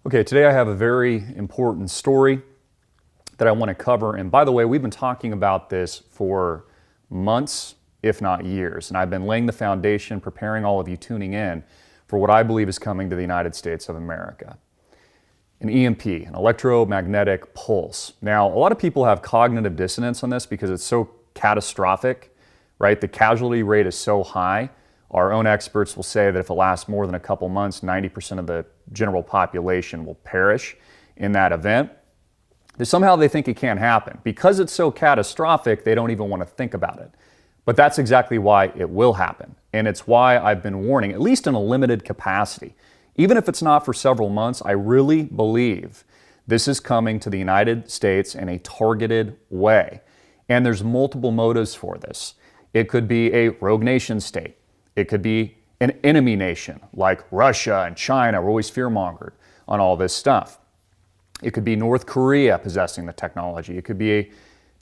Okay, today I have a very important story that I want to cover. And by the way, we've been talking about this for months, if not years. And I've been laying the foundation, preparing all of you tuning in for what I believe is coming to the United States of America. An EMP, an electromagnetic pulse. Now, a lot of people have cognitive dissonance on this because it's so catastrophic, right? The casualty rate is so high. Our own experts will say that if it lasts more than a couple months, 90% of the general population will perish in that event. Somehow they think it can't happen. Because it's so catastrophic, they don't even want to think about it. But that's exactly why it will happen. And it's why I've been warning, at least in a limited capacity. Even if it's not for several months, I really believe this is coming to the United States in a targeted way. And there's multiple motives for this. It could be a rogue nation state. It could be an enemy nation like Russia and China. We're always fear-mongered on all this stuff. It could be North Korea possessing the technology. It could be a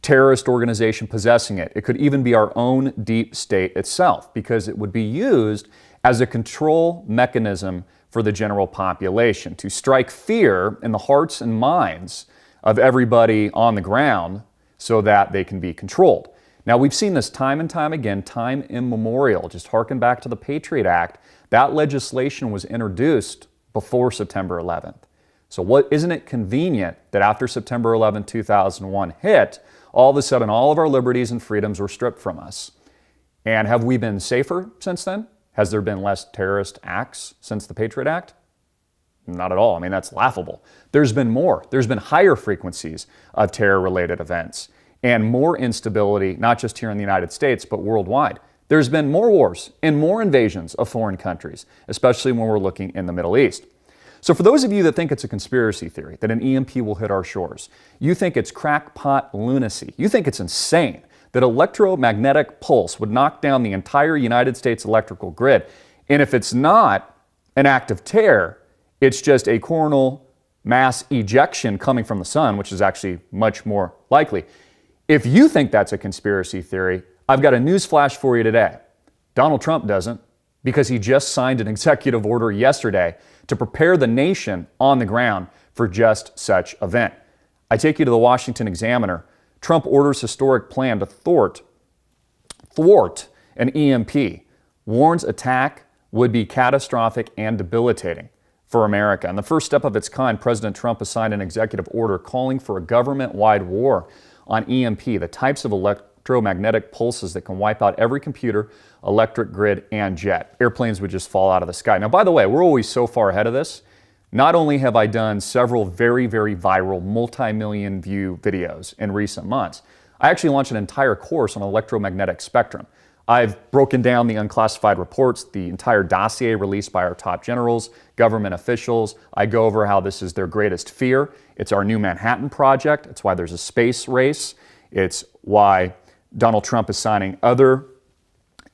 terrorist organization possessing it. It could even be our own deep state itself, because it would be used as a control mechanism for the general population to strike fear in the hearts and minds of everybody on the ground so that they can be controlled. Now, we've seen this time and time again, time immemorial. Just harken back to the Patriot Act. That legislation was introduced before September 11th. So isn't it convenient that after September 11, 2001 hit, all of a sudden all of our liberties and freedoms were stripped from us? And have we been safer since then? Has there been less terrorist acts since the Patriot Act? Not at all. I mean, that's laughable. There's been more. There's been higher frequencies of terror-related events and more instability, not just here in the United States, but worldwide. There's been more wars and more invasions of foreign countries, especially when we're looking in the Middle East. So for those of you that think it's a conspiracy theory, that an EMP will hit our shores, you think it's crackpot lunacy, you think it's insane that electromagnetic pulse would knock down the entire United States electrical grid, and if it's not an act of terror, it's just a coronal mass ejection coming from the sun, which is actually much more likely. If you think that's a conspiracy theory, I've got a news flash for you today. Donald Trump doesn't, because he just signed an executive order yesterday to prepare the nation on the ground for just such event. I take you to the Washington Examiner. Trump orders historic plan to thwart an EMP, warns attack would be catastrophic and debilitating for America. And the first step of its kind, President Trump has signed an executive order calling for a government-wide war on EMP, the types of electromagnetic pulses that can wipe out every computer, electric grid, and jet. Airplanes would just fall out of the sky. Now, by the way, we're always so far ahead of this. Not only have I done several very, very viral, multi-million view videos in recent months, I actually launched an entire course on electromagnetic spectrum. I've broken down the unclassified reports, the entire dossier released by our top generals, government officials. I go over how this is their greatest fear. It's our new Manhattan Project. It's why there's a space race. It's why Donald Trump is signing other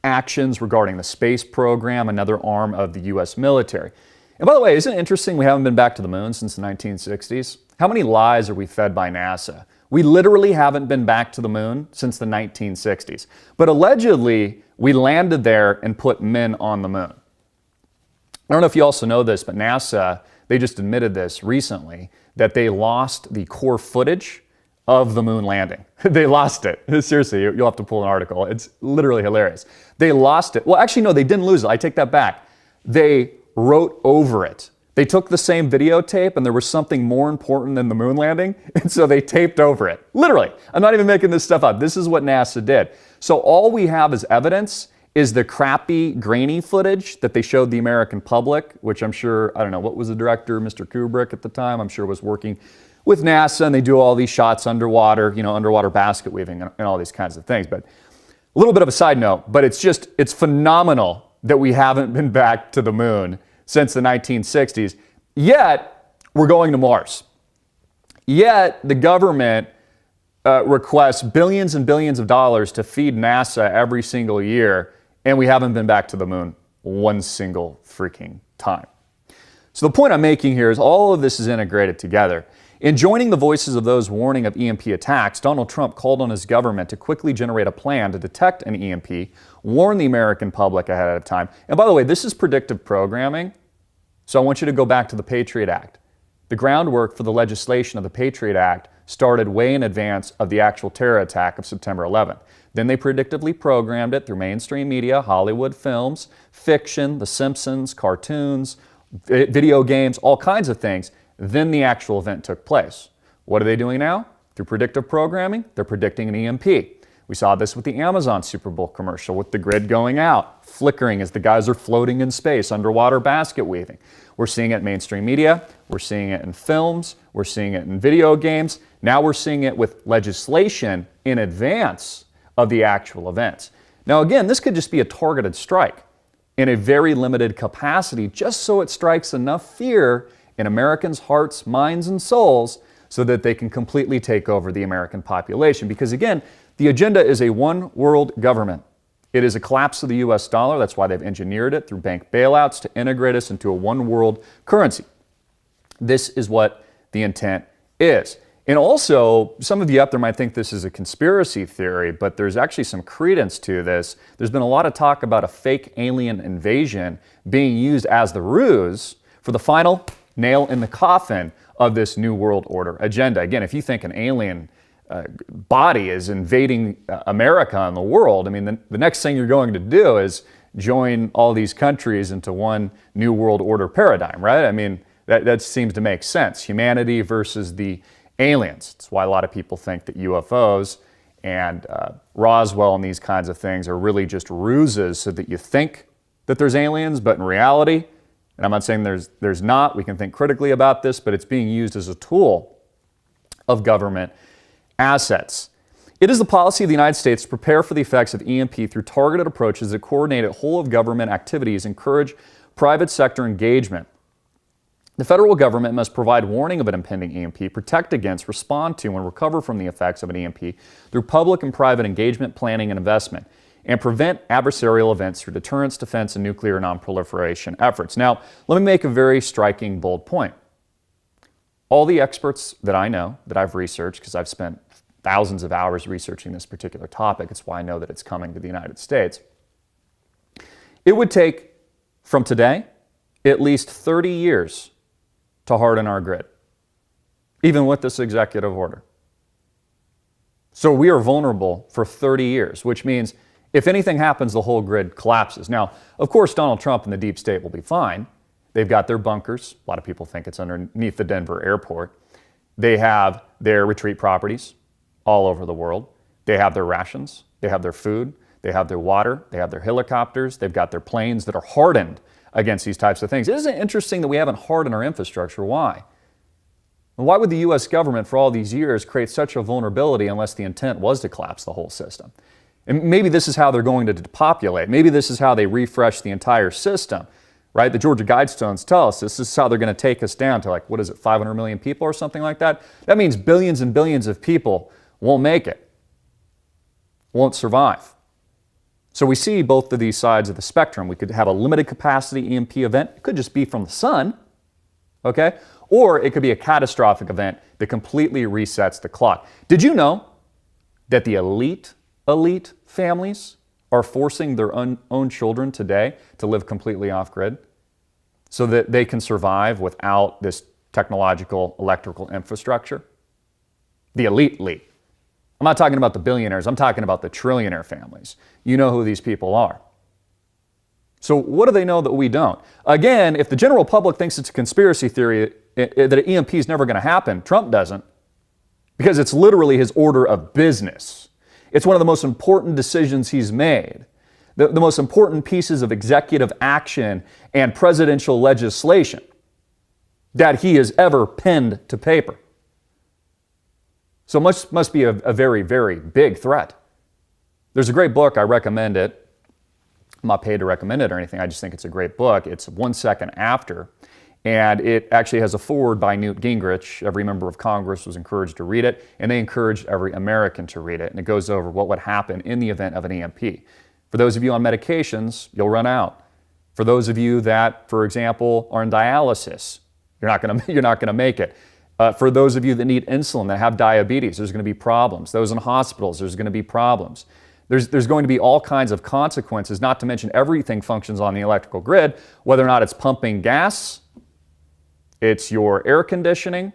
actions regarding the space program, another arm of the U.S. military. And by the way, isn't it interesting we haven't been back to the moon since the 1960s? How many lies are we fed by NASA? We literally haven't been back to the moon since the 1960s. But allegedly, we landed there and put men on the moon. I don't know if you also know this, but NASA, they just admitted this recently, that they lost the core footage of the moon landing. They lost it. Seriously, you'll have to pull an article. It's literally hilarious. They lost it. Well, actually, no, they didn't lose it. I take that back. They wrote over it. They took the same videotape and there was something more important than the moon landing, and so they taped over it. Literally. I'm not even making this stuff up. This is what NASA did. So all we have as evidence is the crappy, grainy footage that they showed the American public, which I'm sure, I don't know, what was the director, Mr. Kubrick at the time, I'm sure was working with NASA, and they do all these shots underwater, you know, underwater basket weaving and all these kinds of things. But a little bit of a side note, but it's phenomenal that we haven't been back to the moon since the 1960s, yet we're going to Mars. Yet the government requests billions and billions of dollars to feed NASA every single year, and we haven't been back to the moon one single freaking time. So the point I'm making here is all of this is integrated together. In joining the voices of those warning of EMP attacks, Donald Trump called on his government to quickly generate a plan to detect an EMP, warn the American public ahead of time. And by the way, this is predictive programming, so I want you to go back to the Patriot Act. The groundwork for the legislation of the Patriot Act started way in advance of the actual terror attack of September 11th. Then they predictably programmed it through mainstream media, Hollywood films, fiction, The Simpsons, cartoons, video games, all kinds of things. Then the actual event took place. What are they doing now? Through predictive programming, they're predicting an EMP. We saw this with the Amazon Super Bowl commercial, with the grid going out, flickering as the guys are floating in space, underwater basket weaving. We're seeing it in mainstream media, we're seeing it in films, we're seeing it in video games. Now we're seeing it with legislation in advance of the actual events. Now again, this could just be a targeted strike in a very limited capacity, just so it strikes enough fear in Americans' hearts, minds, and souls so that they can completely take over the American population. Because again, the agenda is a one world government. It is a collapse of the US dollar. That's why they've engineered it through bank bailouts to integrate us into a one world currency. This is what the intent is. And also, some of you out there might think this is a conspiracy theory, but there's actually some credence to this. There's been a lot of talk about a fake alien invasion being used as the ruse for the final nail in the coffin of this New World Order agenda. Again, if you think an alien body is invading America and the world, I mean, the next thing you're going to do is join all these countries into one New World Order paradigm, right? I mean, that seems to make sense. Humanity versus the aliens. That's why a lot of people think that UFOs and Roswell and these kinds of things are really just ruses so that you think that there's aliens, but in reality, and I'm not saying there's not, we can think critically about this, but it's being used as a tool of government assets. It is the policy of the United States to prepare for the effects of EMP through targeted approaches that coordinate whole of government activities, encourage private sector engagement. The federal government must provide warning of an impending EMP, protect against, respond to, and recover from the effects of an EMP through public and private engagement, planning, and investment, and prevent adversarial events through deterrence, defense, and nuclear non-proliferation efforts. Now, let me make a very striking, bold point. All the experts that I know, that I've researched, because I've spent thousands of hours researching this particular topic, it's why I know that it's coming to the United States. It would take, from today, at least 30 years to harden our grid, even with this executive order. So we are vulnerable for 30 years, which means if anything happens, the whole grid collapses. Now, of course, Donald Trump and the deep state will be fine. They've got their bunkers. A lot of people think it's underneath the Denver airport. They have their retreat properties all over the world. They have their rations. They have their food. They have their water. They have their helicopters. They've got their planes that are hardened against these types of things. Isn't it interesting that we haven't hardened our infrastructure? Why? And why would the U.S. government for all these years create such a vulnerability unless the intent was to collapse the whole system? And maybe this is how they're going to depopulate. Maybe this is how they refresh the entire system, right? The Georgia Guidestones tell us this is how they're going to take us down to 500 million people or something like that? That means billions and billions of people won't make it, won't survive. So we see both of these sides of the spectrum. We could have a limited capacity EMP event. It could just be from the sun, okay? Or it could be a catastrophic event that completely resets the clock. Did you know that the elite families are forcing their own children today to live completely off-grid so that they can survive without this technological electrical infrastructure? The elite. I'm not talking about the billionaires, I'm talking about the trillionaire families. You know who these people are. So what do they know that we don't? Again, if the general public thinks it's a conspiracy theory that an EMP is never going to happen, Trump doesn't, because it's literally his order of business. It's one of the most important decisions he's made, the most important pieces of executive action and presidential legislation that he has ever penned to paper. So must be a very, very big threat. There's a great book, I recommend it. I'm not paid to recommend it or anything, I just think it's a great book. It's 1 Second After, and it actually has a foreword by Newt Gingrich. Every member of Congress was encouraged to read it, and they encouraged every American to read it. And it goes over what would happen in the event of an EMP. For those of you on medications, you'll run out. For those of you that, for example, are in dialysis, you're not going to make it. For those of you that need insulin, that have diabetes, there's going to be problems. Those in hospitals, there's going to be problems. There's going to be all kinds of consequences, not to mention everything functions on the electrical grid, whether or not it's pumping gas it's your air conditioning,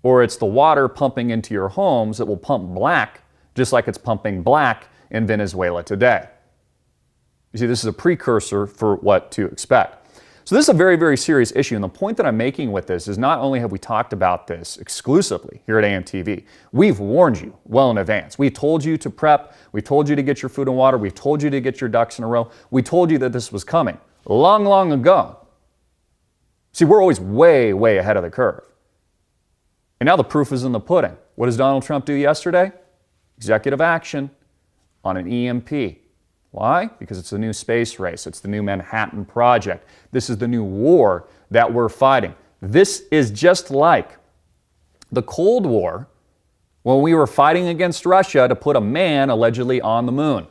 or it's the water pumping into your homes that will pump black, just like it's pumping black in Venezuela today. You see, this is a precursor for what to expect. So this is a very, very serious issue. And the point that I'm making with this is not only have we talked about this exclusively here at Amtv, we've warned you well in advance. We told you to prep. We told you to get your food and water. We told you to get your ducks in a row. We told you that this was coming long, long ago. See, we're always way, way ahead of the curve. And now the proof is in the pudding. What does Donald Trump do yesterday? Executive action on an EMP. Why? Because it's the new space race. It's the new Manhattan Project. This is the new war that we're fighting. This is just like the Cold War when we were fighting against Russia to put a man allegedly on the moon.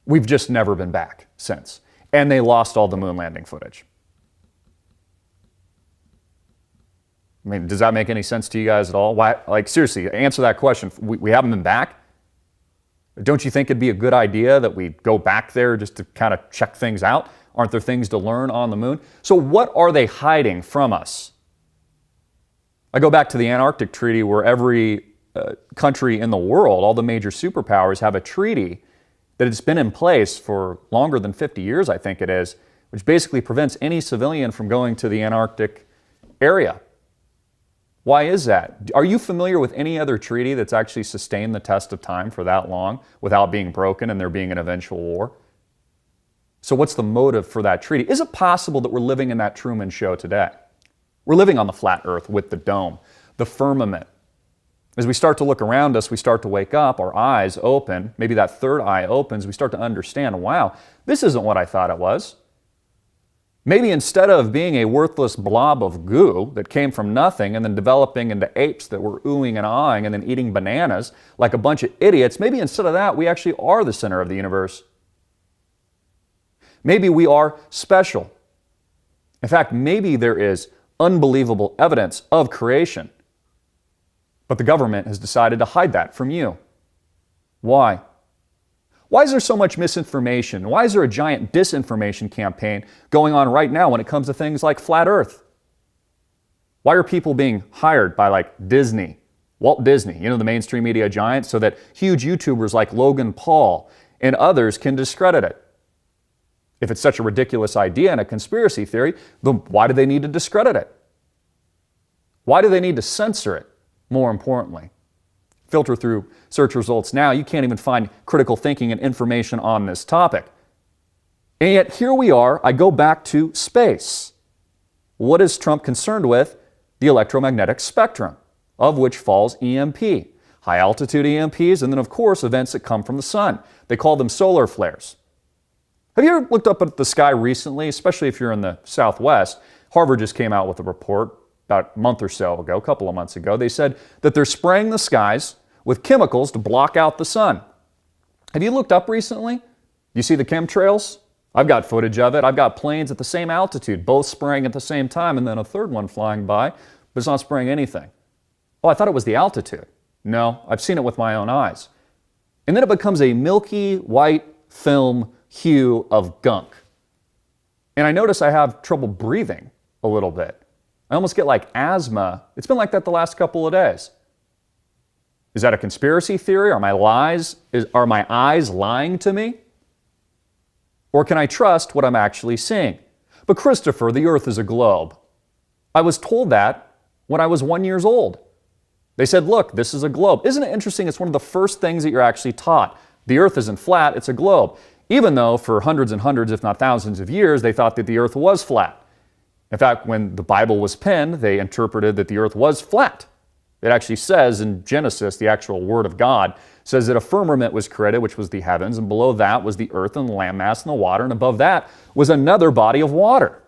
We've just never been back since. And they lost all the moon landing footage. I mean, does that make any sense to you guys at all? Why? Like, seriously, answer that question. We haven't been back? Don't you think it'd be a good idea that we go back there just to kind of check things out? Aren't there things to learn on the moon? So what are they hiding from us? I go back to the Antarctic Treaty where every country in the world, all the major superpowers, have a treaty that has been in place for longer than 50 years, I think it is, which basically prevents any civilian from going to the Antarctic area. Why is that? Are you familiar with any other treaty that's actually sustained the test of time for that long without being broken and there being an eventual war? So what's the motive for that treaty? Is it possible that we're living in that Truman Show today? We're living on the flat earth with the dome, the firmament. As we start to look around us, we start to wake up, our eyes open, maybe that third eye opens, we start to understand, wow, this isn't what I thought it was. Maybe instead of being a worthless blob of goo that came from nothing and then developing into apes that were oohing and aahing and then eating bananas like a bunch of idiots, maybe instead of that, we actually are the center of the universe. Maybe we are special. In fact, maybe there is unbelievable evidence of creation, but the government has decided to hide that from you. Why? Why is there so much misinformation? Why is there a giant disinformation campaign going on right now when it comes to things like flat earth? Why are people being hired by like Disney, Walt Disney, the mainstream media giant, so that huge YouTubers like Logan Paul and others can discredit it? If it's such a ridiculous idea and a conspiracy theory, then why do they need to discredit it? Why do they need to censor it, more importantly? Filter through search results now, you can't even find critical thinking and information on this topic. And yet here we are, I go back to space. What is Trump concerned with? The electromagnetic spectrum, of which falls EMP, high altitude EMPs, and then of course events that come from the sun. They call them solar flares. Have you ever looked up at the sky recently, especially if you're in the Southwest? Harvard just came out with a report about a month or so ago, a couple of months ago. They said that they're spraying the skies with chemicals to block out the sun. Have you looked up recently? You see the chemtrails? I've got footage of it. I've got planes at the same altitude, both spraying at the same time, and then a third one flying by, but it's not spraying anything. Oh, I thought it was the altitude. No, I've seen it with my own eyes. And then it becomes a milky white film hue of gunk. And I notice I have trouble breathing a little bit. I almost get like asthma. It's been like that the last couple of days. Is that a conspiracy theory? Are my eyes lying to me? Or can I trust what I'm actually seeing? But Christopher, the earth is a globe. I was told that when I was 1 year old. They said, look, this is a globe. Isn't it interesting? It's one of the first things that you're actually taught. The earth isn't flat, it's a globe. Even though for hundreds and hundreds, if not thousands of years, they thought that the earth was flat. In fact, when the Bible was penned, they interpreted that the earth was flat. It actually says in Genesis, the actual word of God, says that a firmament was created, which was the heavens, and below that was the earth and the landmass and the water, and above that was another body of water.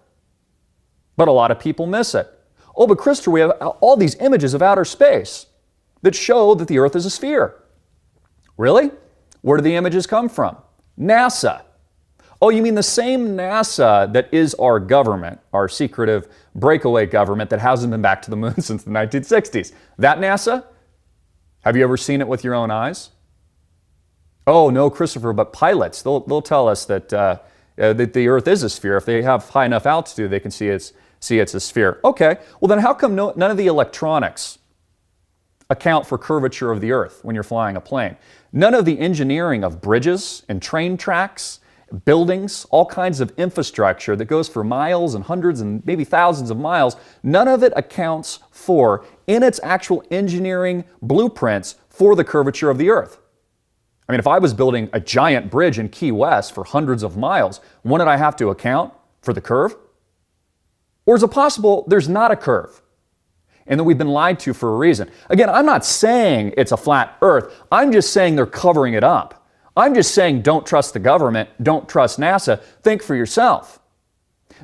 But a lot of people miss it. Oh, but Christopher, we have all these images of outer space that show that the earth is a sphere. Really? Where do the images come from? NASA. Oh, you mean the same NASA that is our government, our secretive breakaway government that hasn't been back to the moon since the 1960s. That NASA? Have you ever seen it with your own eyes? Oh, no, Christopher, but pilots, they'll tell us that the Earth is a sphere. If they have high enough altitude, they can see it's See, it's a sphere. Okay, well then how come none of the electronics account for curvature of the Earth when you're flying a plane? None of the engineering of bridges and train tracks, buildings, all kinds of infrastructure that goes for miles and hundreds and maybe thousands of miles, none of it accounts for, in its actual engineering blueprints, for the curvature of the Earth. I mean, if I was building a giant bridge in Key West for hundreds of miles, wouldn't I have to account for the curve? Or is it possible there's not a curve and that we've been lied to for a reason? Again, I'm not saying it's a flat Earth. I'm just saying they're covering it up. I'm just saying don't trust the government, don't trust NASA. Think for yourself.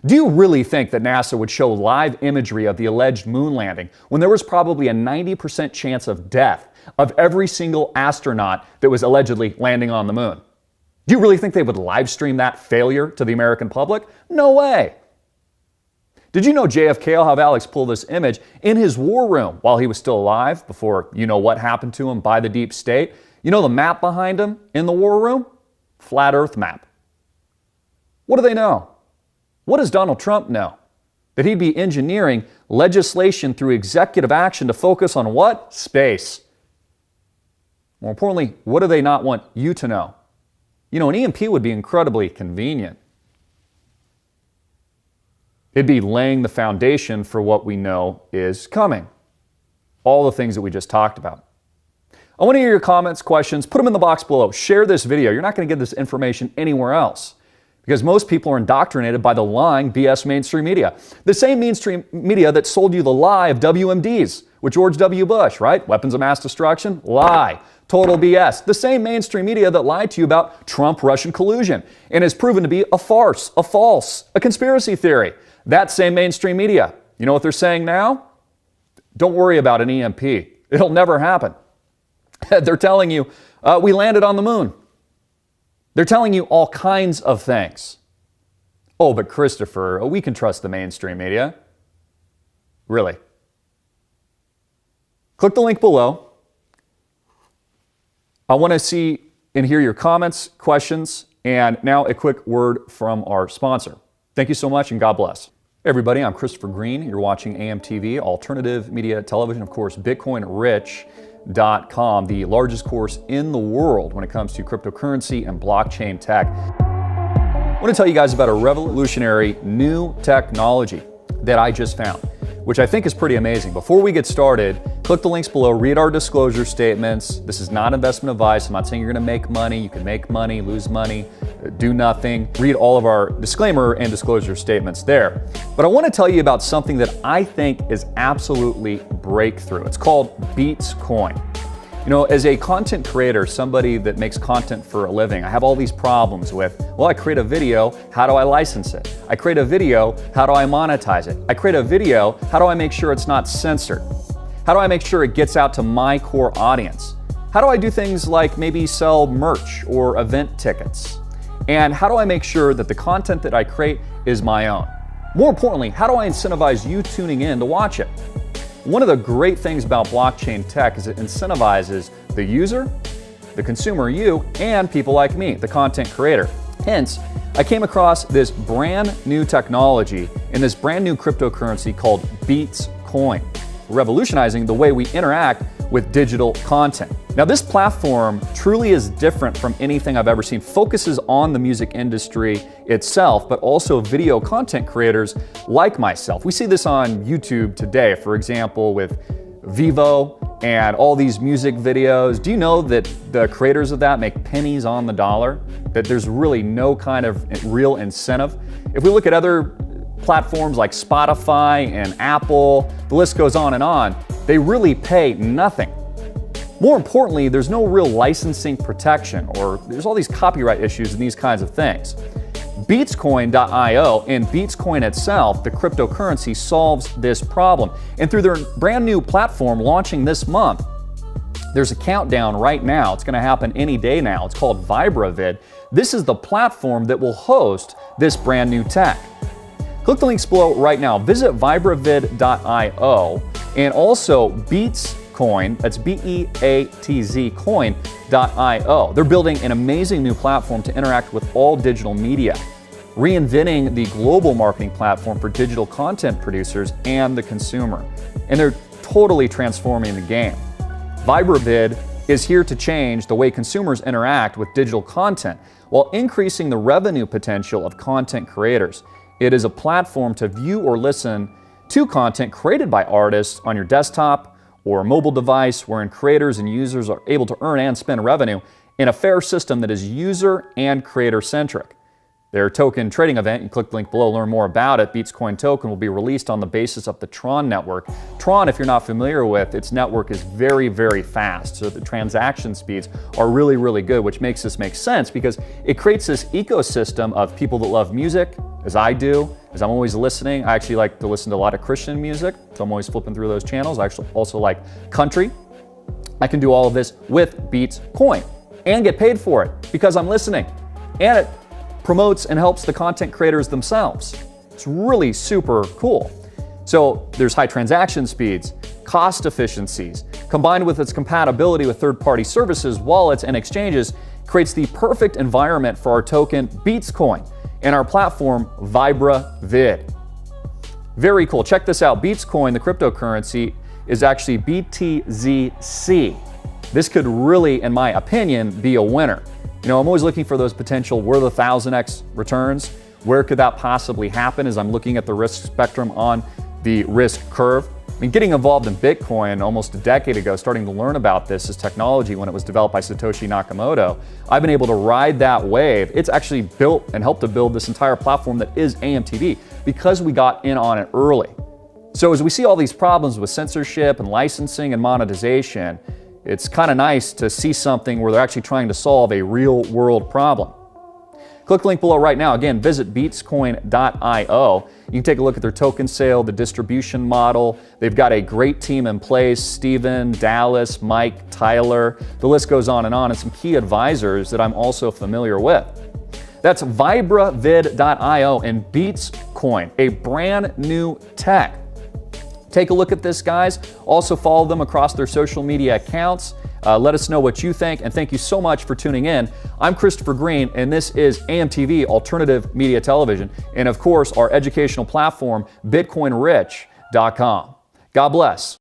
Do you really think that NASA would show live imagery of the alleged moon landing when there was probably a 90% chance of death of every single astronaut that was allegedly landing on the moon? Do you really think they would live stream that failure to the American public? No way. Did you know JFK, I'll have Alex pull this image, in his war room while he was still alive, before you know what happened to him by the deep state? You know the map behind him in the war room? Flat Earth map. What do they know? What does Donald Trump know? That he'd be engineering legislation through executive action to focus on what? Space. More importantly, what do they not want you to know? You know, an EMP would be incredibly convenient. It'd be laying the foundation for what we know is coming. All the things that we just talked about. I want to hear your comments, questions. Put them in the box below. Share this video. You're not going to get this information anywhere else, because most people are indoctrinated by the lying BS mainstream media. The same mainstream media that sold you the lie of WMDs with George W. Bush, right? Weapons of mass destruction, lie. Total BS. The same mainstream media that lied to you about Trump-Russian collusion and has proven to be a farce, a false, a conspiracy theory. That same mainstream media. You know what they're saying now? Don't worry about an EMP. It'll never happen. They're telling you, we landed on the moon. They're telling you all kinds of things. Oh, but Christopher, we can trust the mainstream media. Really? Click the link below. I want to see and hear your comments, questions, and now a quick word from our sponsor. Thank you so much, and God bless. Hey everybody, I'm Christopher Green. You're watching Amtv, alternative media television, of course, BitcoinRich.com, the largest course in the world when it comes to cryptocurrency and blockchain tech. I want to tell you guys about a revolutionary new technology that I just found, which I think is pretty amazing. Before we get started, click the links below, read our disclosure statements. This is not investment advice. I'm not saying you're going to make money. You can make money, lose money, do nothing. Read all of our disclaimer and disclosure statements there. But I want to tell you about something that I think is absolutely breakthrough. It's called Bitcoin. You know, as a content creator, somebody that makes content for a living, I have all these problems with, well, I create a video, how do I license it? I create a video, how do I monetize it? I create a video, how do I make sure it's not censored? How do I make sure it gets out to my core audience? How do I do things like maybe sell merch or event tickets? And how do I make sure that the content that I create is my own? More importantly, how do I incentivize you tuning in to watch it? One of the great things about blockchain tech is it incentivizes the user, the consumer, you, and people like me, the content creator. Hence, I came across this brand new technology and this brand new cryptocurrency called Bitcoin, revolutionizing the way we interact with digital content. Now, this platform truly is different from anything I've ever seen. Focuses on the music industry itself, but also video content creators like myself. We see this on YouTube today, for example, with Vivo and all these music videos. Do you know that the creators of that make pennies on the dollar? That there's really no kind of real incentive? If we look at other platforms like Spotify and Apple, the list goes on and on, they really pay nothing. More importantly, there's no real licensing protection, or there's all these copyright issues and these kinds of things. Bitcoin.io and Bitcoin itself, the cryptocurrency, solves this problem. And through their brand new platform launching this month, there's a countdown right now. It's going to happen any day now. It's called VibraVid. This is the platform that will host this brand new tech. Click the links below right now. Visit vibravid.io and also Bitcoin, that's B-E-A-T-Z coin.io. They're building an amazing new platform to interact with all digital media. reinventing the global marketing platform for digital content producers and the consumer. And they're totally transforming the game. VibraVid is here to change the way consumers interact with digital content while increasing the revenue potential of content creators. It is a platform to view or listen to content created by artists on your desktop or mobile device, wherein creators and users are able to earn and spend revenue in a fair system that is user and creator-centric. Their token trading event, you click the link below to learn more about it. Beatscoin token will be released on the basis of the Tron network. Tron, if you're not familiar with, its network is very, very fast. So the transaction speeds are really, really good, which makes this make sense because it creates this ecosystem of people that love music, as I do, as I'm always listening. I actually like to listen to a lot of Christian music, so I'm always flipping through those channels. I actually also like country. I can do all of this with Beatscoin and get paid for it because I'm listening. And it promotes and helps the content creators themselves. It's really super cool. So there's high transaction speeds, cost efficiencies, combined with its compatibility with third-party services, wallets, and exchanges, creates the perfect environment for our token Beatscoin and our platform VibraVid. Very cool. Check this out. Beatscoin, the cryptocurrency, is actually BTZC. This could really, in my opinion, be a winner. You know, I'm always looking for those potential, where the 1000x returns, where could that possibly happen as I'm looking at the risk spectrum on the risk curve. I mean, getting involved in Bitcoin almost a decade ago, starting to learn about this as technology when it was developed by Satoshi Nakamoto, I've been able to ride that wave. It's actually built and helped to build this entire platform that is Amtv because we got in on it early. So as we see all these problems with censorship and licensing and monetization, it's kind of nice to see something where they're actually trying to solve a real world problem. Click the link below right now. Again, visit beatscoin.io. You can take a look at their token sale, the distribution model. They've got a great team in place: Steven, Dallas, Mike, Tyler. The list goes on, and some key advisors that I'm also familiar with. That's vibravid.io and Beatscoin, a brand new tech. Take a look at this, guys. Also follow them across their social media accounts. Let us know what you think, and thank you so much for tuning in. I'm Christopher Green, and this is AMTV, Alternative Media Television, and of course, our educational platform, BitcoinRich.com. God bless.